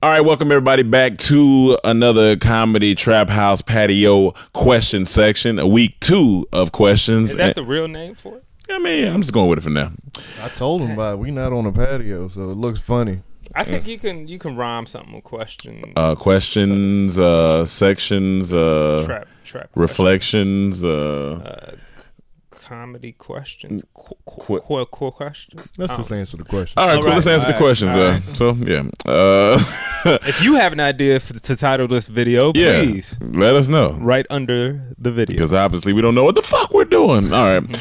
All right, welcome everybody back to another Comedy Trap House Patio question section, week 2 of questions. Is that the real name for it? I mean, I'm just going with it for now. I told him about it. We not on a patio, so it looks funny. I think you can rhyme something with questions. Questions, sections, trap reflections, comedy questions. Questions. Let's just answer the question. All right, cool. Let's answer the questions. So, yeah. If you have an idea to title this video, please let us know right under the video. Because obviously we don't know what the fuck we're doing. All right.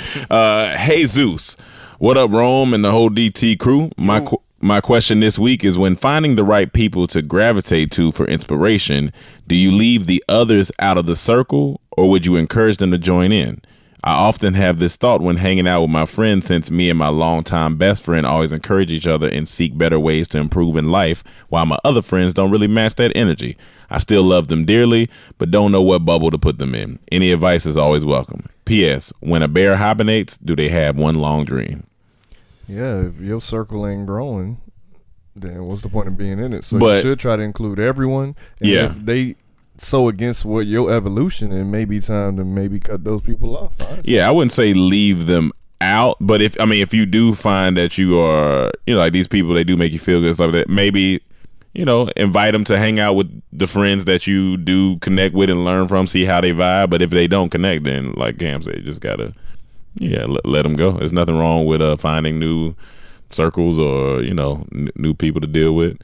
Hey, Zeus. What up, Rome and the whole DT crew? My question this week is, when finding the right people to gravitate to for inspiration, do you leave the others out of the circle, or would you encourage them to join in? I often have this thought when hanging out with my friends, since me and my longtime best friend always encourage each other and seek better ways to improve in life, while my other friends don't really match that energy. I still love them dearly, but don't know what bubble to put them in. Any advice is always welcome. P.S. When a bear hibernates, do they have one long dream? Yeah, if your circle ain't growing, then what's the point of being in it? So you should try to include everyone. And if they so against what your evolution, and maybe time to maybe cut those people off. Honestly. Yeah, I wouldn't say leave them out, but if you do find that you are, like these people, they do make you feel good, stuff like that, maybe, invite them to hang out with the friends that you do connect with and learn from, see how they vibe. But if they don't connect, then like Cam said, you just gotta, let them go. There's nothing wrong with finding new circles or, new people to deal with.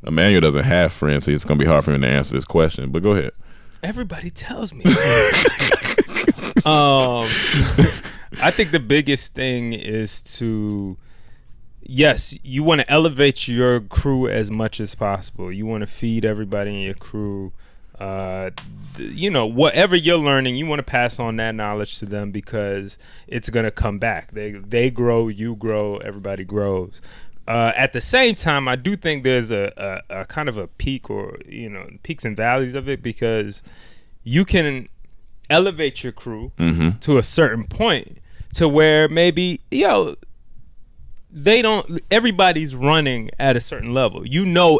Emmanuel doesn't have friends, so it's going to be hard for him to answer this question. But go ahead. Everybody tells me. I think the biggest thing is to, yes, you want to elevate your crew as much as possible. You want to feed everybody in your crew. Whatever you're learning, you want to pass on that knowledge to them, because it's going to come back. They grow, you grow, everybody grows. At the same time, I do think there's a kind of a peak, or peaks and valleys of it, because you can elevate your crew to a certain point to where maybe everybody's running at a certain level.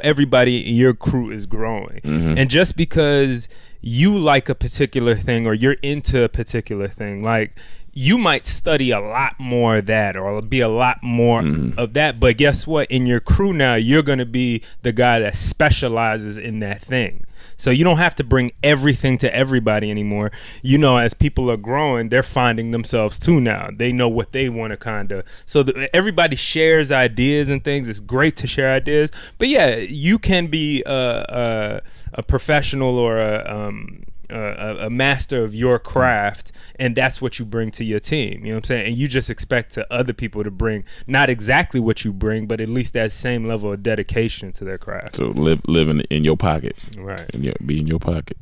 Everybody in your crew is growing, and just because you like a particular thing or you're into a particular thing, like, you might study a lot more of that, or be a lot more of that. But guess what? In your crew now, you're going to be the guy that specializes in that thing. So you don't have to bring everything to everybody anymore. As people are growing, they're finding themselves too now. They know what they want to kind of. So everybody shares ideas and things. It's great to share ideas. But yeah, you can be a professional or a master of your craft, and that's what you bring to your team. You know what I'm saying? And you just expect other people to bring not exactly what you bring, but at least that same level of dedication to their craft. So live in your pocket, right? And be in your pocket.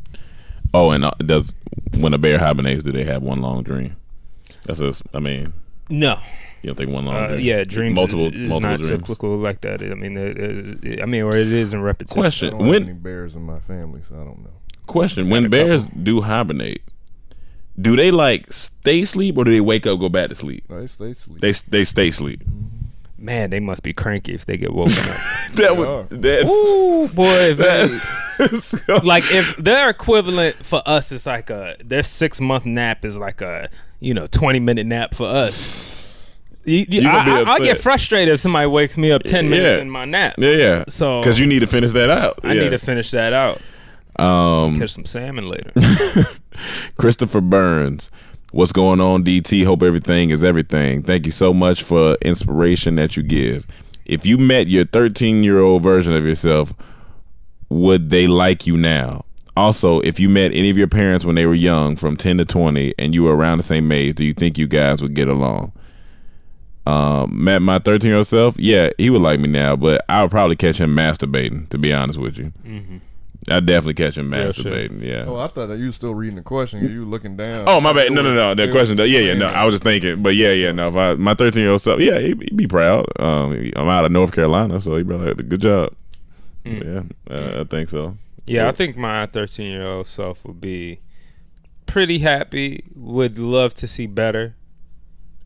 Oh, and when a bear hibernates, do they have one long dream? No. You don't think one long dream? Yeah, dreams multiple is not dreams. cyclical like that. Or it is in repetition. Question: I don't have any bears in my family, so I don't know. Question: when bears do hibernate, do they stay asleep, or do they wake up, go back to sleep? They stay asleep. They stay asleep. Man, they must be cranky if they get woken up. Ooh, boy, if their equivalent for us is like their 6-month nap is like a 20-minute nap for us. I'll get frustrated if somebody wakes me up 10 minutes in my nap. Yeah. So because you need to finish that out. I need to finish that out. Catch some salmon later. Christopher Burns, what's going on, DT? Hope everything is everything. Thank you so much for inspiration that you give. If you met your 13-year-old version of yourself, would they like you now? Also, if you met any of your parents when they were young, from 10 to 20, and you were around the same age, do you think you guys would get along? Met my 13-year-old self, yeah, he would like me now, but I would probably catch him masturbating, to be honest with you. I'd definitely catch him masturbating. Yeah. Oh, I thought that you were still reading the question. You were looking down. Oh, my bad. No. That question. No. I was just thinking, but no. If my 13-year-old self, he'd be proud. I'm out of North Carolina, so he'd be like, "Good job." Yeah, I think so. Yeah, I think my 13-year-old self would be pretty happy. Would love to see better.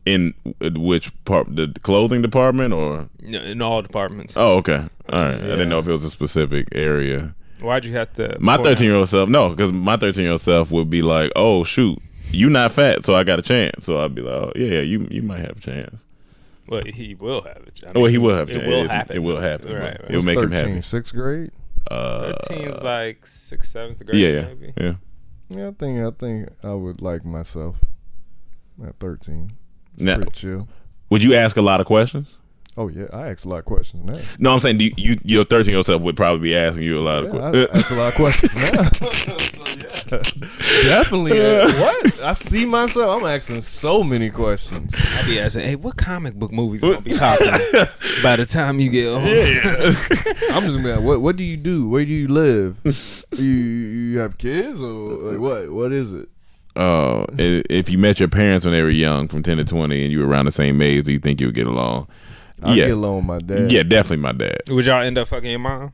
In which part? The clothing department or in all departments? Oh, okay. All right. Yeah. I didn't know if it was a specific area. Why'd you have to? My 13-year-old self, no, because my 13-year-old self would be like, "Oh shoot, you not fat, so I got a chance." So I'd be like, "Oh yeah, you might have a chance." Well, he will have a chance. He will have a chance. It will happen. It will happen. Right. It will make him happy. 6th grade. 13's like 6th, 7th grade. Yeah, maybe. yeah. Yeah, I think I would like myself at 13. It's now, pretty chill. Would you ask a lot of questions? Oh yeah, I ask a lot of questions now. No, I'm saying your 13-year-old self would probably be asking you a lot of questions. I ask a lot of questions now. Definitely. What? I see myself. I'm asking so many questions. I'd be asking, "Hey, what comic book movies gonna be talking by the time you get home?" Yeah. I'm just gonna be like, what do you do? Where do you live? you have kids or like what? What is it? If you met your parents when they were young, from 10 to 20, and you were around the same age, do you think you would get along? I'd get along with my dad. Yeah, definitely my dad. Would y'all end up fucking your moms?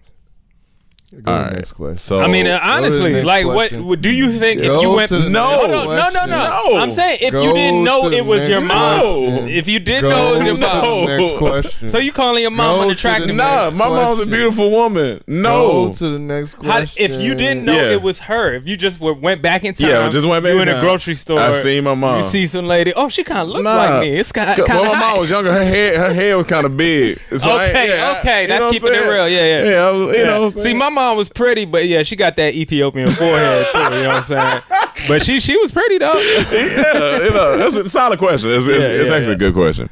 Go to the next question. So, I mean, honestly, like, what do you think if you went? No. I'm saying if you didn't know it was your mom, if you didn't know it was your mom, next question. So you calling your mom unattractive? Nah, my mom's a beautiful woman. No. Go to the next question. If you didn't know it was her, if you just went back in time, just went back. You in a grocery store, I seen my mom. You see some lady. Oh, she kind of looked like me. It's kind of. When my mom was younger, her hair was kind of big. So okay, that's keeping it real. Yeah. See, my mom was pretty, but yeah, she got that Ethiopian forehead too. You know what I'm saying? But she was pretty though. Yeah, that's a solid question. It's actually a good question.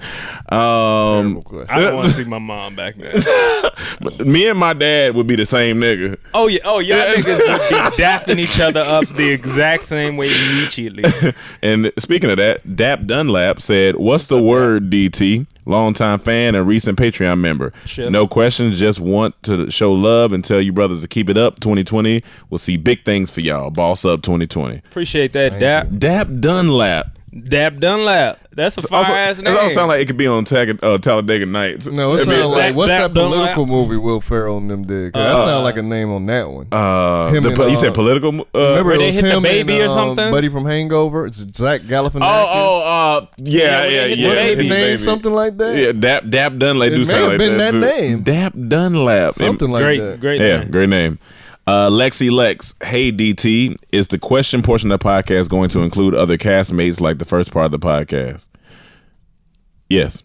I don't want to see my mom back then. But me and my dad would be the same nigga. Oh yeah, y'all niggas would be dapping each other up the exact same way immediately. And speaking of that, Dap Dunlap said, "What's the word, DT? Longtime fan and recent Patreon member. Shit. No questions, just want to show love and tell you brothers to keep it up. 2020, we'll see big things for y'all. Boss up 2020. Appreciate that, Dap. Dap Dunlap. Dap Dunlap. That's a fire-ass name. It don't sound like it could be on Talladega Nights. No, it sounds like, what's that political movie Will Ferrell and them did? That sounds like a name on that one. You said political? Remember where they hit the baby or something? Buddy from Hangover? It's Zach Galifianakis. Yeah. What's his name? Something like that? Yeah, Dap Dunlap do sound like that. It may have been that name. Dap Dunlap. Something like that. Great name. Yeah, great name. Lexi Lex, hey DT, is the question portion of the podcast going to include other castmates like the first part of the podcast? Yes.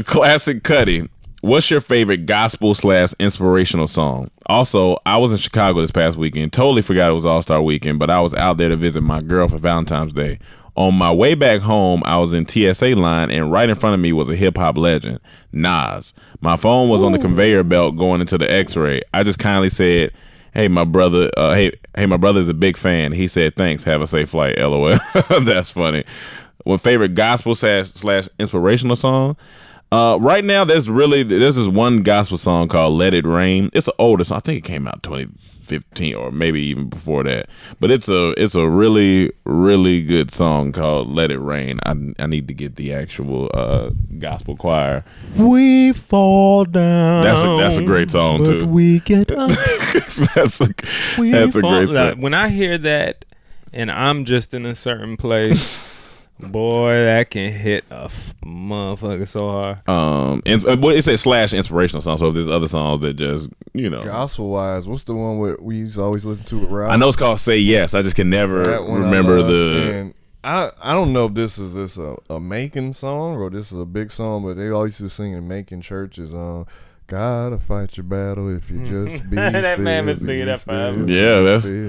Classic Cuddy, what's your favorite gospel / inspirational song? Also, I was in Chicago this past weekend. Totally forgot it was All-Star Weekend, but I was out there to visit my girl for Valentine's Day. On my way back home, I was in TSA line, and right in front of me was a hip-hop legend, Nas. My phone was on the conveyor belt going into the X-ray. I just kindly said, hey, my brother is a big fan. He said, thanks, have a safe flight, LOL. That's funny. What favorite gospel / inspirational song? Right now, there's this one gospel song called Let It Rain. It's an older song. I think it came out 2015 or maybe even before that. But it's a really, really good song called Let It Rain. I need to get the actual gospel choir. We fall down. That's a great song too. We get up. that's a great song. When I hear that and I'm just in a certain place, boy, that can hit a motherfucker so hard. And what it says / inspirational song. So if there's other songs that just gospel wise, what's the one we used to always listen to with Rob? I know it's called Say Yes. I just can never remember the. And I don't know if this is a Macon song or this is a big song, but they always used to sing in Macon churches. Gotta fight your battle if you just be that still, man been singing that forever. Yeah,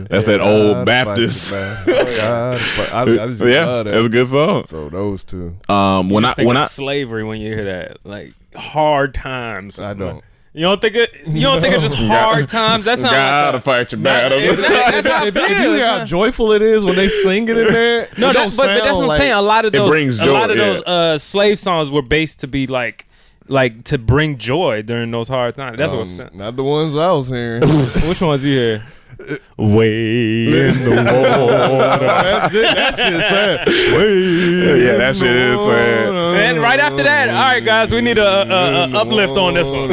that's that old Baptist. I just love that. That's a good song. So those two. When I slavery when you hear that, like hard times. I don't. You don't think it's just hard times? That's not gotta fight your battle. That's how if you hear how joyful it is when they sing it in there. No, but that's what I'm saying. A lot of those, it brings joy, those slave songs were based to be like to bring joy during those hard times. That's what I'm saying. Not the ones I was hearing. Which ones you hear? Way in the water. That shit sad. Yeah, that shit is sad. And right after that, all right, guys, we need a uplift on this one.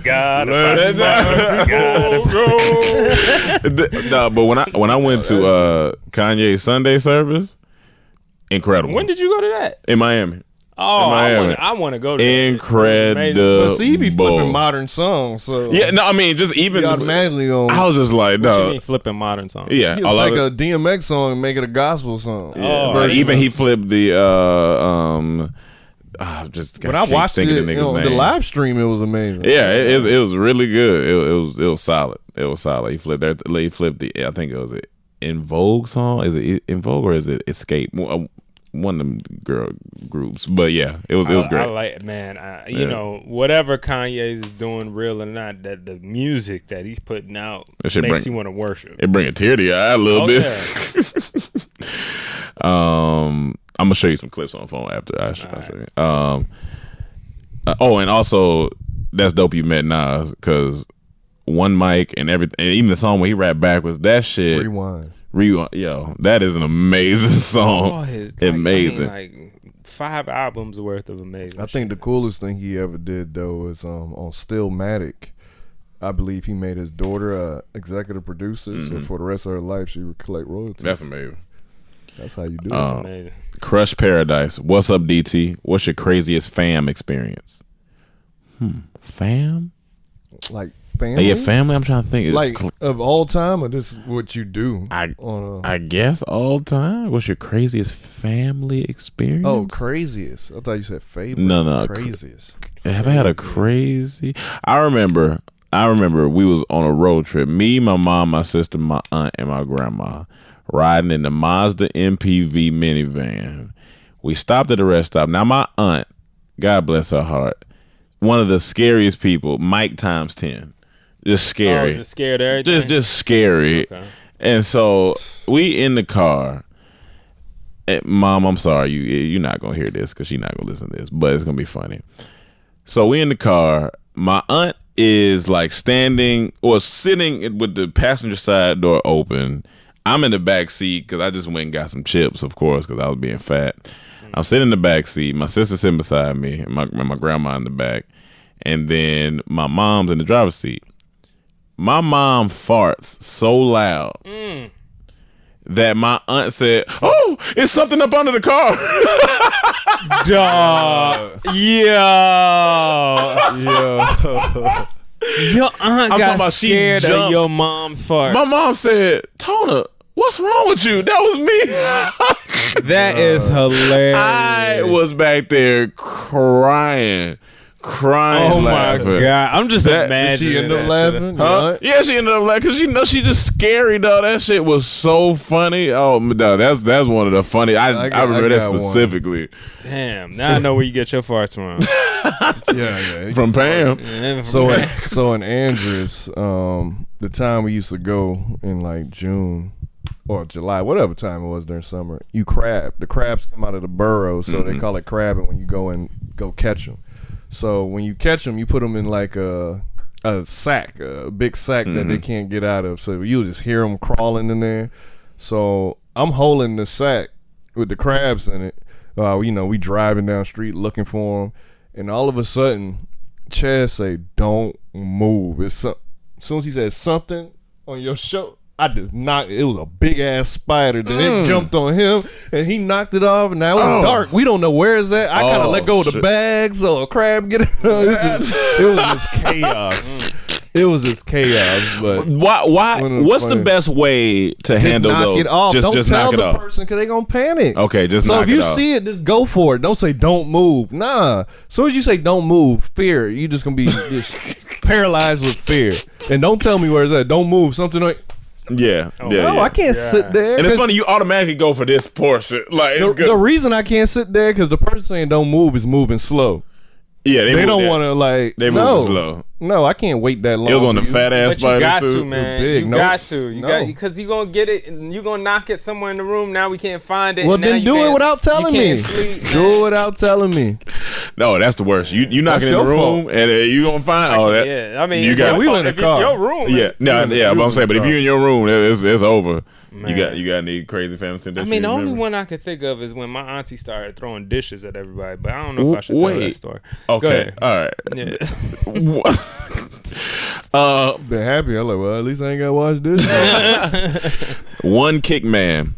God, no, but when I went to Kanye's Sunday service, Incredible. When did you go to that? In Miami. Oh, I want to go to that. Incredible. But see, he be flipping modern songs. So yeah, no, I mean, just even automatically on. I was just like, What no. you mean flipping modern songs? Yeah, He'll take a DMX song and make it a gospel song. Yeah. Even he flipped the when I watched it, the live stream, it was amazing. Yeah, it was really good. It was solid. It was solid. He flipped the I think it was an In Vogue song. Is it In Vogue or is it Escape? One of them girl groups, but yeah, it was great. I like, man. You know, whatever Kanye's is doing, real or not, that the music that he's putting out makes you want to worship. It bring a tear to your eye a little bit. I'm gonna show you some clips on the phone after I'll show you. And also that's dope you met Nas, because One Mic and everything, and even the song where he rapped backwards, that shit. Rewind. Yo, that is an amazing song. Amazing. I mean, like 5 albums worth of amazing. I think the coolest thing he ever did though was on Stillmatic. I believe he made his daughter executive producer, so for the rest of her life she would collect royalties. That's amazing. That's how you do That's it. amazing. Crush Paradise. What's up, DT? What's your craziest fam experience? Fam? Like family? Yeah, family. I'm trying to think. Like of all time, or this is what you do? I guess all time. What's your craziest family experience? Oh, craziest. I thought you said favorite. No. Craziest. Have I had a crazy? I remember we was on a road trip. Me, my mom, my sister, my aunt, and my grandma riding in the Mazda MPV minivan. We stopped at a rest stop. Now my aunt, God bless her heart, one of the scariest people, Mike times 10. Just scary. Just scared of everything? Just scary. Okay. And so we in the car. And Mom, I'm sorry, you're not gonna hear this because she's not gonna listen to this, but it's gonna be funny. So we in the car. My aunt is like standing or sitting with the passenger side door open. I'm in the back seat because I just went and got some chips, of course, because I was being fat. I'm sitting in the back seat. My sister's sitting beside me, and my grandma in the back, and then my mom's in the driver's seat. My mom farts so loud that my aunt said, "Oh, it's something up under the car." Dog. Yeah. Your aunt got scared of your mom's fart. My mom said, "Tona, what's wrong with you?" That was me. That is hilarious. I was back there crying. Oh my God. I'm just imagining. She ended up laughing? Huh? Yeah, she ended up laughing because she just scary, though. That shit was so funny. Oh, no, that's one of the funny. I remember that specifically. Damn. Now I know where you get your farts from. Yeah. From Pam. Yeah, so in Andrews, the time we used to go in like June or July, whatever time it was during summer, the crabs come out of the burrow, so they call it crabbing when you go catch them. So when you catch them, you put them in like a sack, a big sack that they can't get out of. So you'll just hear them crawling in there. So I'm holding the sack with the crabs in it. We driving down the street looking for them, and all of a sudden, Chad say, "Don't move." As soon as he said something on your show, I just knocked. It was a big ass spider. Then it jumped on him, and he knocked it off. And now it was dark. We don't know where it's at. I kind of let go of the bag so a crab get it. It was just chaos. It was just chaos. But why? What's the best way to handle those? It off. Just tell knock it off. The person because they gonna panic. Okay, just knock it off. So if you see it, just go for it. Don't say don't move. Nah. As soon as you say don't move, fear. You just gonna be just paralyzed with fear. And don't tell me where it's at. Don't move. Something like. Yeah. No, I can't sit there. And it's funny, you automatically go for this portion. Like the reason I can't sit there because the person saying don't move is moving slow. Yeah, they don't want to like. They move slow. No, I can't wait that long. It was on the fat ass spider. But you got too. to, man. Big. You got to. You got because you gonna get it. And you gonna knock it somewhere in the room. Now we can't find it. Well, then do it without telling me. Do it without telling me. No, that's the worst. You knock it in the room and you gonna find that. Yeah, I mean, you got. We went in the car. It's your room. Yeah, but I'm saying, but if you're in your room, it's over. Man. You got need crazy family syndrome. I mean, the only one I could think of is when my auntie started throwing dishes at everybody, but I don't know if I should tell that story. Okay, all right. Yeah. Been happy. I'm like, well, at least I ain't got to watch this. One kick man.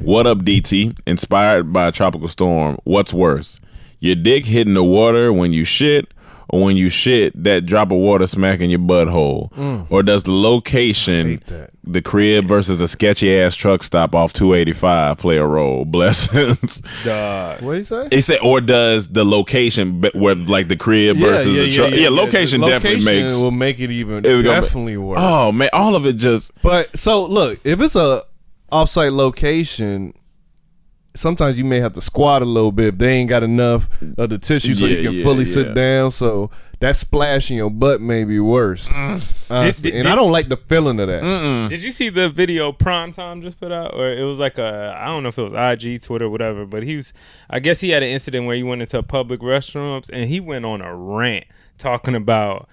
What up, DT? Inspired by a tropical storm. What's worse? Your dick hitting the water when you shit, or when you shit, that drop of water smacking your butthole? Or does the location, the crib versus a sketchy ass truck stop off 285, play a role? Blessings. What did he say? He said, or does the location where like the crib versus the truck? Yeah, location definitely makes will make it even definitely worse. Oh man, all of it just. But so look, if it's a offsite location, sometimes you may have to squat a little bit if they ain't got enough of the tissue so you can fully sit down. So that splash in your butt may be worse. And I don't like the feeling of that. Did you see the video Primetime just put out? Or it was like I don't know if it was IG, Twitter, whatever, but I guess he had an incident where he went into public restrooms and he went on a rant talking about,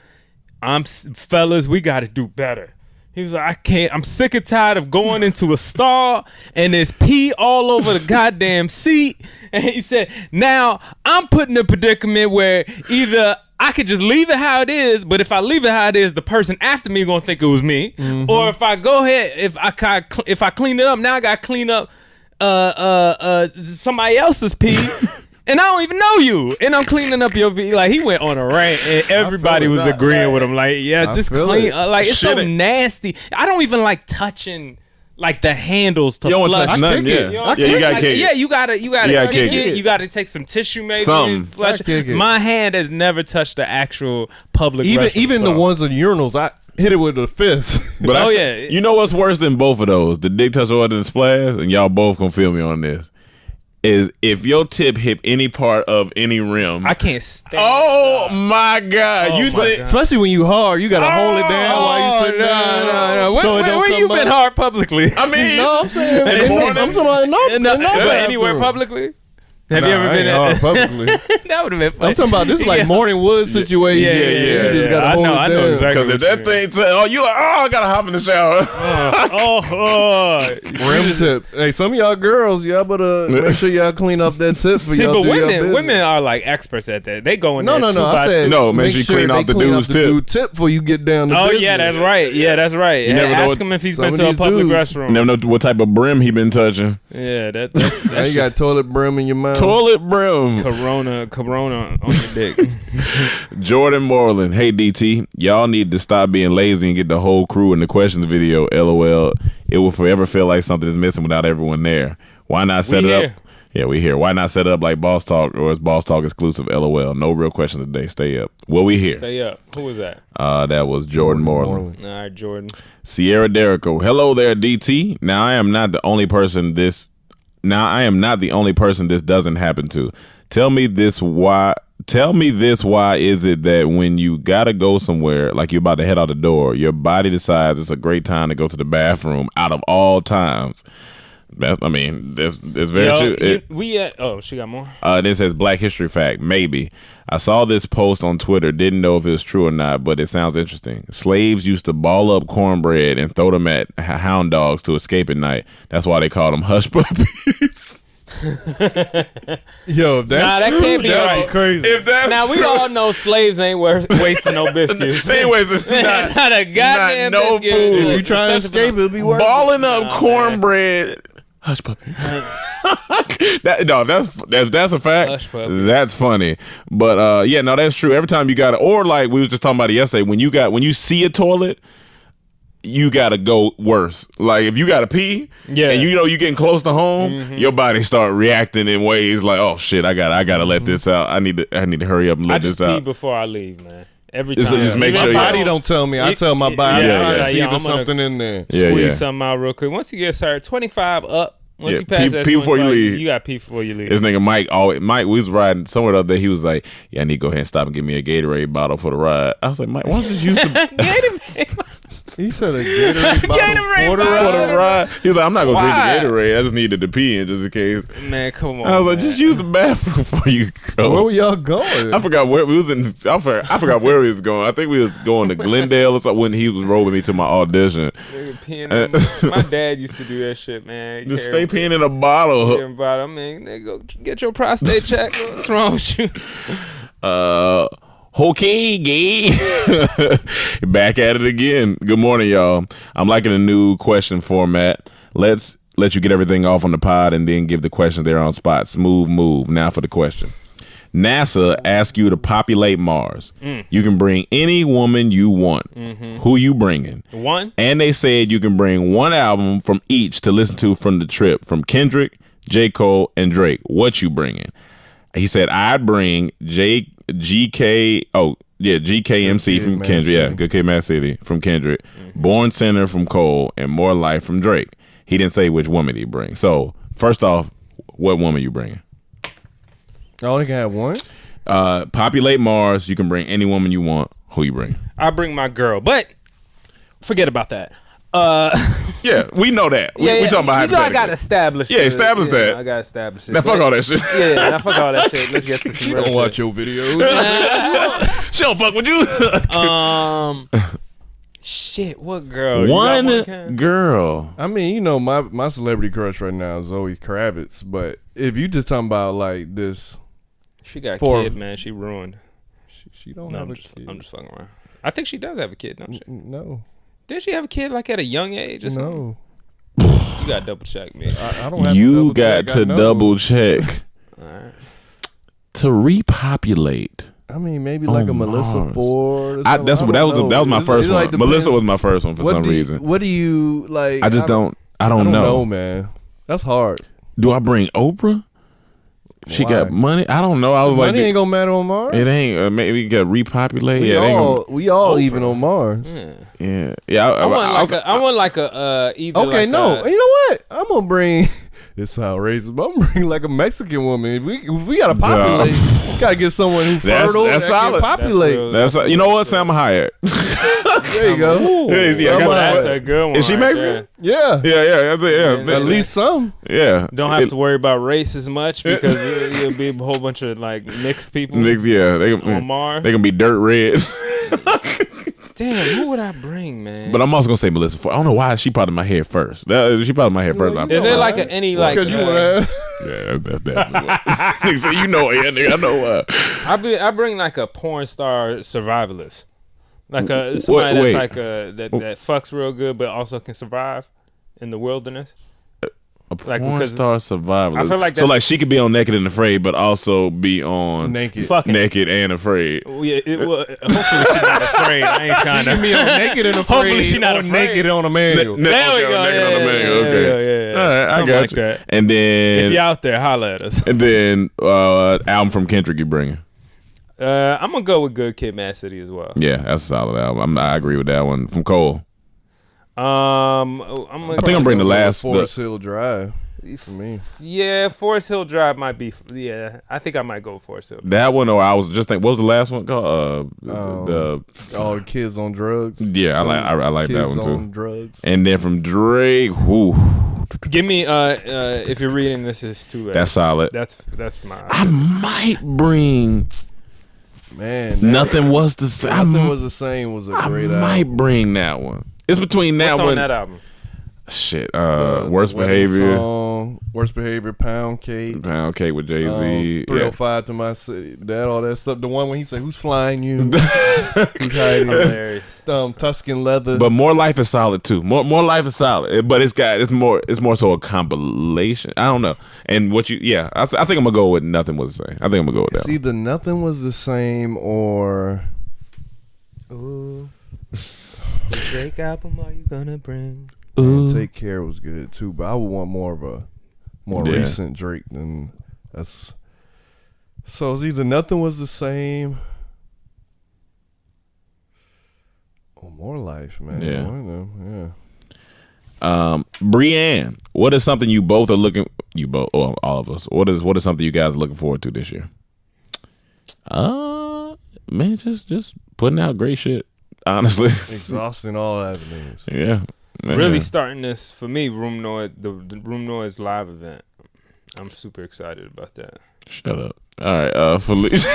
fellas, we got to do better. He was like, I'm sick and tired of going into a stall and there's pee all over the goddamn seat. And he said, now I'm put in a predicament where either I could just leave it how it is, but if I leave it how it is, the person after me gonna think it was me. Or if I go ahead, if I clean it up, now I gotta clean up somebody else's pee. And I don't even know you. And I'm cleaning up your pee. Like, he went on a rant and everybody was agreeing with him. Like, yeah, just clean. Like, it's so nasty. I don't even like touching like the handles to flush. Touch nothing, you gotta kick it. Yeah, you gotta kick it. You gotta take some tissue maybe and flush it. My hand has never touched the actual public restroom. Even the ones in urinals, I hit it with a fist. But you know what's worse than both of those? The dick touch order and splash, and y'all both gonna feel me on this. Is if your tip hit any part of any rim, I can't stand. Oh my god! Especially when you hard, you gotta hold it down while you sit down. No. Where you been hard publicly? I mean, no, I'm saying I'm somebody but anywhere publicly. Have you ever been hard publicly? That would have been funny. I'm talking about this like Morning Wood situation. Yeah. You just gotta hold it down. I know exactly. Because if that thing you like, I gotta hop in the shower. Rim tip. Hey, some of y'all girls, y'all better make sure y'all clean up that tip for y'all. See, but women are like experts at that. They go in there. No. I said make sure you clean off the dude's tip before you get down. Oh yeah, that's right. Yeah, that's right. You never ask him if he's been to a public restroom. Never know what type of brim he been touching. Yeah, that's you got toilet brim in your mouth. Toilet brim. Corona on your dick. Jordan Moreland. Hey, DT. Y'all need to stop being lazy and get the whole crew in the questions video. LOL. It will forever feel like something is missing without everyone there. Why not set it up? Yeah, we here. Why not set it up like Boss Talk, or is Boss Talk exclusive? LOL. No real questions today. Stay up. Well, we here. Stay up. Who was that? That was Jordan Moreland. All right, Jordan. Sierra Derrico. Hello there, DT. Now I am not the only person this doesn't happen to. Tell me this why is it that when you gotta go somewhere, like you're about to head out the door, your body decides it's a great time to go to the bathroom out of all times? That's very true. She got more? This says Black History Fact. Maybe. I saw this post on Twitter. Didn't know if it was true or not, but it sounds interesting. Slaves used to ball up cornbread and throw them at hound dogs to escape at night. That's why they called them hush puppies. Yo, that can't be right. Crazy. If that's now we all know slaves ain't wasting no biscuits. They ain't wasting not a goddamn no biscuit. food. If you trying to escape, it'll be worth balling up cornbread. Hush puppy. That's a fact. Hush puppy. That's funny. But that's true. Every time you got it, or like we was just talking about it yesterday, when you see a toilet, you gotta go worse. Like if you gotta pee, and you're getting close to home, your body start reacting in ways like, oh shit, I gotta let this out. I need to hurry up and let this out. I just pee before I leave, man. Every time. Just make sure my body don't tell me. I tell my body. I see there's something in there. Squeeze something out real quick. Once you get started, 25 up. Once you pass that, pee before you leave. You got pee before you leave. This nigga Mike, we was riding somewhere the other day. He was like, "Yeah, I need to go ahead and stop and get me a Gatorade bottle for the ride." I was like, "Mike, why don't you just use the Gatorade?" He said a Gatorade bottle for the ride. He was like, "I'm not gonna drink the Gatorade. I just needed to pee in just in case." Man, come on. I was like, "Just use the bathroom before you go." Where were y'all going? I forgot where we was in. I forgot where we was going. I think we was going to Glendale or something when he was rolling me to my audition. My dad used to do that shit, man. Just stay peeing in a bottle. I mean, go get your prostate check. What's wrong with you? Okay, gay. Back at it again. Good morning, y'all. I'm liking the new question format. Let's let you get everything off on the pod and then give the questions there on spot. Smooth move. Now for the question. NASA asks you to populate Mars. You can bring any woman you want. Who you bringing? One? And they said you can bring one album from each to listen to from the trip, from Kendrick, J. Cole, and Drake. What you bringing? He said, I'd bring GKMC from Kendrick. Yeah, Good Kid, Mad City from Kendrick. Born Sinner from Cole, and More Life from Drake. He didn't say which woman he bring. So, first off, what woman you bringing? I only can have one? Populate Mars. You can bring any woman you want. Who you bring? I bring my girl, but forget about that. Yeah, we know that. We talking about hypothetically. I gotta establish. Yeah, establish that. I gotta establish it. Now fuck all that shit. Yeah, now fuck all that shit. Let's get to some. She don't watch your videos. She don't fuck with you. Shit, what girl? One girl. I mean, you know, my celebrity crush right now is Zoe Kravitz, but if you just talking about like this, she got a kid, man. She ruined. She don't have a kid. I'm just fucking around. I think she does have a kid, don't she? No. Did she have a kid like at a young age or something? No. You got to double check me. I don't have You to got to double check. All right. To repopulate. I mean, maybe like a Melissa Ford. That was my first one. Melissa was my first one for some reason. What do you like? I don't know, man. That's hard. Do I bring Oprah? She got money. I don't know. I was money like, ain't gonna matter on Mars. It ain't. Maybe you got repopulate. We all even on Mars. Yeah. I want like a either. Okay, like no. You know what? I'm gonna bring. This sounds racist, but I'm gonna bring like a Mexican woman. If we gotta populate, we gotta get someone who fertile. That's solid. Populate. That's you know what? Salma Hayek. There you go. That's a good one. Is she Mexican? Yeah. Yeah. At least some. Yeah. Don't have to worry about race as much because you'll be a whole bunch of like mixed people. On Mars. They gonna be dirt red. Damn, who would I bring, man? But I'm also gonna say Melissa Ford. I don't know why she popped in my head first. She popped in my head first. Is there like any like? Because yeah, that's definitely what. Nigga say, you know, yeah, nigga, I know why. I bring like a porn star survivalist, like somebody that's like that fucks real good but also can survive in the wilderness. A porn star survival. I feel like so like she could be on Naked and Afraid, but also be on naked and Afraid. Yeah, hopefully she's not afraid. I ain't trying to be on Naked and Afraid. Hopefully she's not afraid. Naked on a manual. There we go. Naked on a manual. Okay. Yeah. All right, something I got like you. that. And then if you're out there, holla at us. And then album from Kendrick you bringing? I'm gonna go with Good Kid, Mad City as well. Yeah, that's a solid album. I agree with that one. From Cole. I think I'm bringing the last Forest Hill Drive. For me, yeah, Forest Hill Drive might be. Yeah, I think I might go with Forest Hill Drive. That one, or I was just thinking, what was the last one called? All the Kids on Drugs. Yeah, I like that one too. On drugs. And then from Drake, give me if you're reading this is too. That's solid. That's my. I might bring. Man, Nothing Was the Same. Nothing Was the Same was a great album. I might bring that one. It's between that What's one. on that album? Shit, Worst Behavior. Song, Worst Behavior, Pound Cake with Jay-Z. 305 to My City, all that stuff. The one when he said, "Who's flying you?" Who's hiding? Hilarious. Tuscan Leather. But More Life is solid too. More Life is solid, but it's more so a compilation. I don't know. And I think I'm gonna go with Nothing Was the Same. I think I'm gonna go with that. It's either Nothing Was the Same or. Ooh. The Drake album, are you gonna bring? Take Care was good too, but I would want more of a recent Drake than that's. So it's either Nothing Was the Same or More Life, man. Yeah. Brienne, what is something you both are looking? You both, or all of us. What is something you guys are looking forward to this year? Man, just putting out great shit. Honestly, exhausting all avenues. Yeah. Really starting this for me, Room Noise, the Room Noise live event. I'm super excited about that. Shut up. All right, Felicia.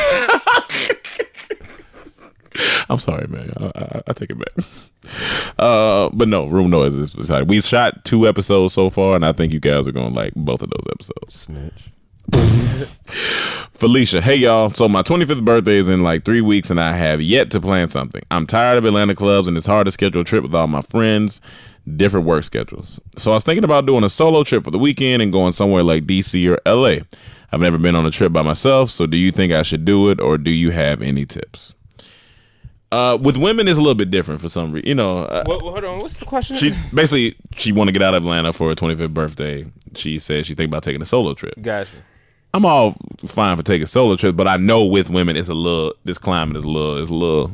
I'm sorry, man. I take it back. But no, Room Noise is exciting. We shot 2 episodes so far, and I think you guys are gonna like both of those episodes. Snitch. Felicia, hey y'all. So my 25th birthday is in like 3 weeks and I have yet to plan something. I'm tired of Atlanta clubs and it's hard to schedule a trip with all my friends. different work schedules. So I was thinking about doing a solo trip for the weekend and going somewhere like DC or LA. I've never been on a trip by myself, so do you think I should do it, or do you have any tips? With women, it's a little bit different for some reason. Hold on, what's the question? She want to get out of Atlanta for her 25th birthday. She said she think about taking a solo trip. Gotcha. I'm all fine for taking solo trips, but I know with women, this climate is a little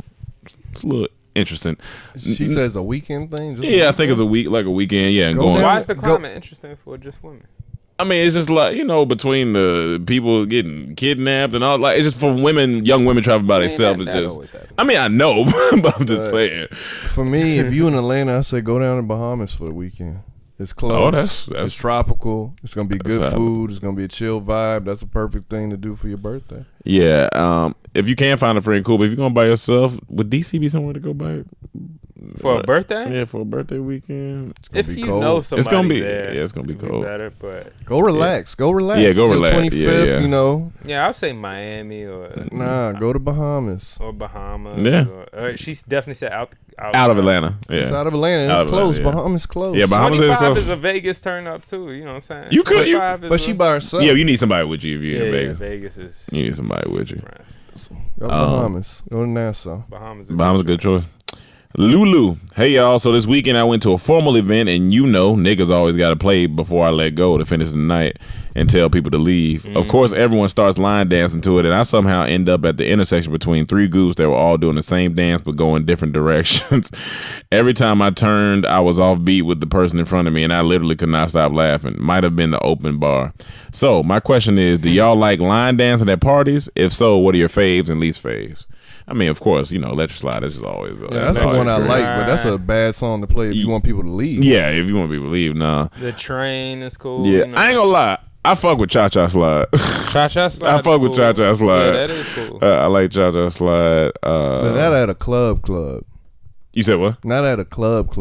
interesting. She says a weekend thing. I think it's a weekend. Yeah, and why is the climate interesting for just women? I mean, it's just like, between the people getting kidnapped and all, like, it's just for women, young women travel by themselves. I know, but I'm just saying. For me, if you in Atlanta, I say go down to Bahamas for the weekend. It's close. It's tropical. It's gonna be good food. It's gonna be a chill vibe. That's a perfect thing to do for your birthday. Yeah. If you can find a friend, cool. But if you're going by yourself, would DC be somewhere to go by? For a birthday? Yeah, for a birthday weekend. If you know somebody it's gonna be there, it's gonna be cold. Better, but go relax. Go relax. Yeah, go relax. 25th, Yeah, I'll say Miami or go to Bahamas. Or Bahamas. Yeah. Or she's definitely said out of Atlanta. Yeah. It's out of Atlanta. It's close. Atlanta, yeah. Bahamas close. Yeah, Bahamas is close. is a Vegas turn up too. You know what I'm saying? You could, but she by herself. Yeah, you need somebody with you if you're in Vegas. Vegas is. You need somebody with you. Go to Bahamas. Go to Nassau. Bahamas a good choice. Lulu, hey y'all. So this weekend I went to a formal event, and niggas always got to play before I let go to finish the night and tell people to leave. Of course, everyone starts line dancing to it, and I somehow end up at the intersection between three groups that were all doing the same dance but going different directions. Every time I turned, I was off beat with the person in front of me, and I literally could not stop laughing. Might have been the open bar. So my question is, do y'all like line dancing at parties? If so, what are your faves and least faves? I mean, of course, Let Your Slide is just always. That's the one I like, but that's a bad song to play if you want people to leave. Yeah, if you want people to leave, nah. The Train is cool. Yeah, I ain't gonna lie. I fuck with Cha Cha Slide. Cha Cha Slide. I fuck with Cha Cha Slide. Yeah, that is cool. I like Cha Cha Slide. But not at a club. You said what? Not at a club.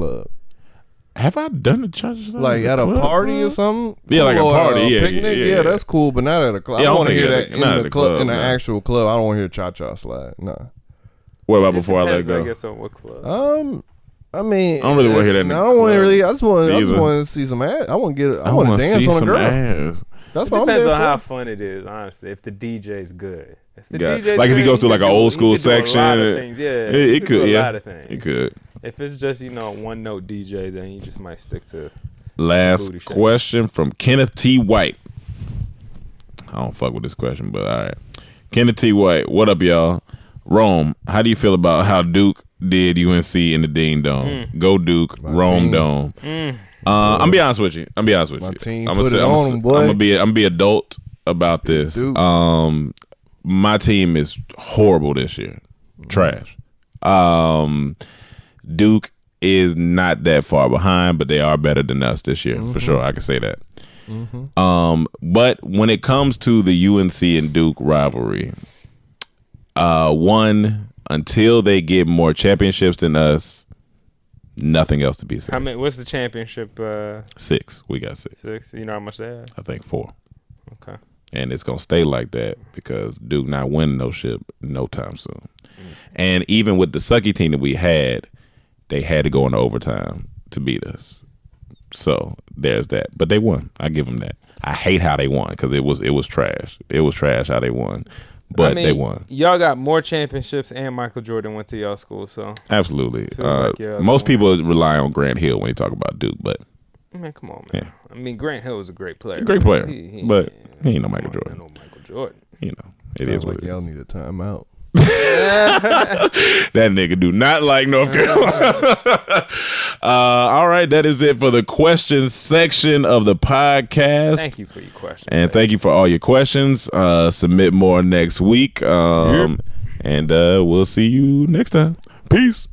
Have I done a Cha Cha Slide? Like at a party or something? Yeah, like a party. Yeah, picnic. Yeah, that's cool, but not at a club. Yeah, I don't want to hear that in the club. In the actual club. I don't want to hear Cha Cha Slide. Nah. What about before I let go? I guess on what club? I mean, I don't really want to hear that. I don't want to really. I just want to see some ass. I want to dance on a girl. Ass. That's what depends I'm on how fun it is. Honestly, if the DJ's good, if he goes through like an old school section, a lot of things. Yeah, it could. A lot of things. It could. If it's just one note DJ, then you just might stick to. Last question from Kenneth T. White. I don't fuck with this question, but all right. Kenneth T. White, what up, y'all? Rome, how do you feel about how Duke did UNC in the Dean Dome? Go Duke, Rome Dome. I'm gonna be honest with you. My team I'm gonna be adult about this. My team is horrible this year. Trash. Duke is not that far behind, but they are better than us this year for sure. I can say that. But when it comes to the UNC and Duke rivalry, until they get more championships than us, nothing else to be said. What's the championship? 6. We got 6. 6. You know how much they have? I think 4. Okay. And it's gonna stay like that because Duke not winning no shit no time soon. And even with the sucky team that we had, they had to go into overtime to beat us. So there's that. But they won. I give them that. I hate how they won because it was trash. It was trash how they won. But they won. Y'all got more championships, and Michael Jordan went to y'all school, so absolutely. Most people rely on Grant Hill when you talk about Duke, but man, come on, man. Yeah. I mean, Grant Hill was a great player. Great player, but he ain't no Michael Jordan. No Michael Jordan. It is what it is. Y'all need a timeout. That nigga do not like North Carolina. All right, that is it for the questions section of the podcast. Thank you for your questions. And thank you for all your questions. Submit more next week. And we'll see you next time. Peace.